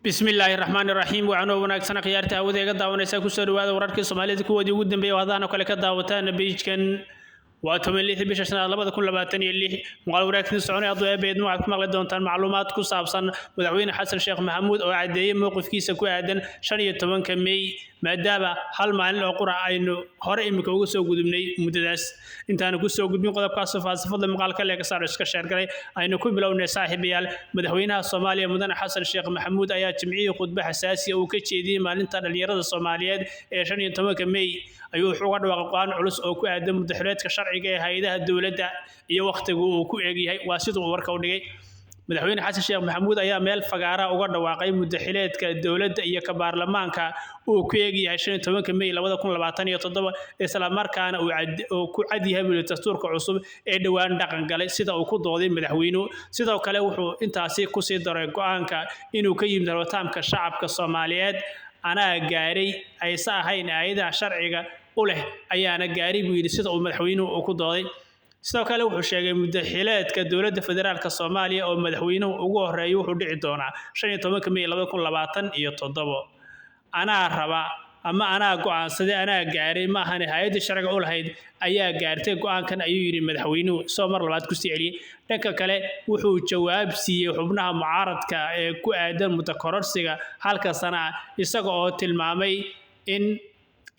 بسم الله الرحمن الرحيم وعنو وناكسنا خيارتها وديغا داونيسا كسو دواده wararkii Soomaalida kuwadii ugu dambeeyay wadana kale ka daawataan page-kan waa 16 bisha shanaad 2026 muqaal waraagtii soconay adoo beed waxaad ku maqli doontaan macluumaad ku saabsan madaxweyne Xasan Sheekh Maxamuud oo cadeeyay mowqifkiisa ku aadan 15 May maadaama hal maalin oo qura aynu hore imika uga soo gudubnay muddadaas intaan ku soo gudbin qodobkaas faahfaahsan muuqaalka leega saar iska share galay aynu ku bilownay saaxiibayaal madaxweynaha Soomaaliya mudane Xasan Sheekh Maxamuud ayaa jimciyay khudbad xasaasi ah oo ka jeediyay maalinta dhalinyarada Soomaaliyeed ee 15 May ayuu uga dhawaaqay qaan culus oo ku aadan madaxweynaha sharciga ee hay'adaha dawladda iyo waqtiga uu ku eegyahay waa sidoo warka u dhigay madaxweyne Xasan Sheekh Maxamuud ayaa meel fagaara uga dhawaaqay madaxweynaha dawladda iyo ka baarlamaanka uu ku eegyahay 15 May 2027 isla markaana uu ku cadyahay dastuurka cusub ee dhawaan dhaqan galay sida uu ku dooday madaxweynuhu sidoo kale wuxuu intaasi ku sii daray go'aanka inuu ka yimid rabitaanka shacabka Soomaaliyeed ana gaaray aysan ahayn hay'adaha sharciga u leh ayaana gaaray buu yiri sida uu madaxweynuhu ku dooday sidoo kale wuxuu sheegay madaxweynaha dawladda federaalka Soomaaliya oo madaxweynuhu ugu horeeyay wuxuu dhici doonaa 15 May 2027 ana raba ama ana go'aansaday ana gaaray ma ahan hay'adda sharciga u lahayd ayaa gaartay go'aankan ayuu yiri madaxweynuhu soo mar labaad ku sii celiyay dhanka kale wuxuu jawaab siiyay xubnaha mucaaradka ee ku aadan mutakororsiga halka sana isaga oo tilmaamay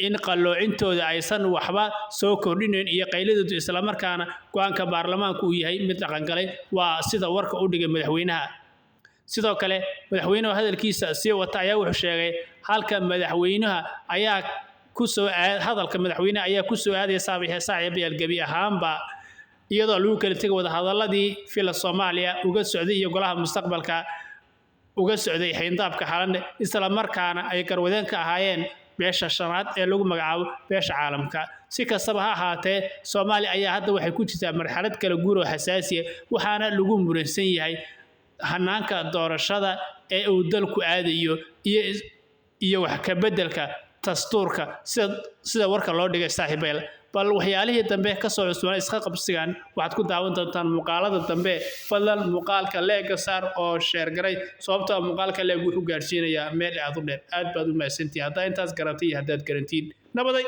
in qalloocintooda aysan waxba soo kordhinayn iyo qayladooda isla markaana go'aanka baarlamaanku uu yahay mid dhaqan galay waa sida warka u dhigay madaxweynaha sidoo kale madaxweynaha hadalkiisa si wata ayaa wuxuu sheegay halka madaxweynaha ayaa ku soo hadalka madaxweynaha ayaa ku soo aaday saaxiibayaal gabi ahaanba iyadoo lagu kala tagay wada hadaladii fila Soomaaliya uga socday iyo golaha mustaqbalka uga socday xeyndaabka xalan isla markaana ay garwadeen ka ahaayeen beesha shanaad ee lagu magacaabo beesha caalamka si kastaba ha ahaatee Soomaaliya ayaa hadda waxay ku jirtaa marxalad kala guur oo xasaasi ah waxaana lagu muransan yahay hanaanka doorashada ee uu dalku aadayo iyo wax ka bedelka dastuurka sida warka loo dhigay saaxiibayaal bal waxyaalihii dambe ka soo cusbaan iska qabsigan waxaad ku daawan doontaan muuqaalada dambe fadlan muuqaalka leega saar oo share garay sababtoo muuqaalka leeg wuxuu gaarsiinayaa meel aad u dheer aad baad u mahadsantihiin hadda intaas garatay haddaad garantiin nabaday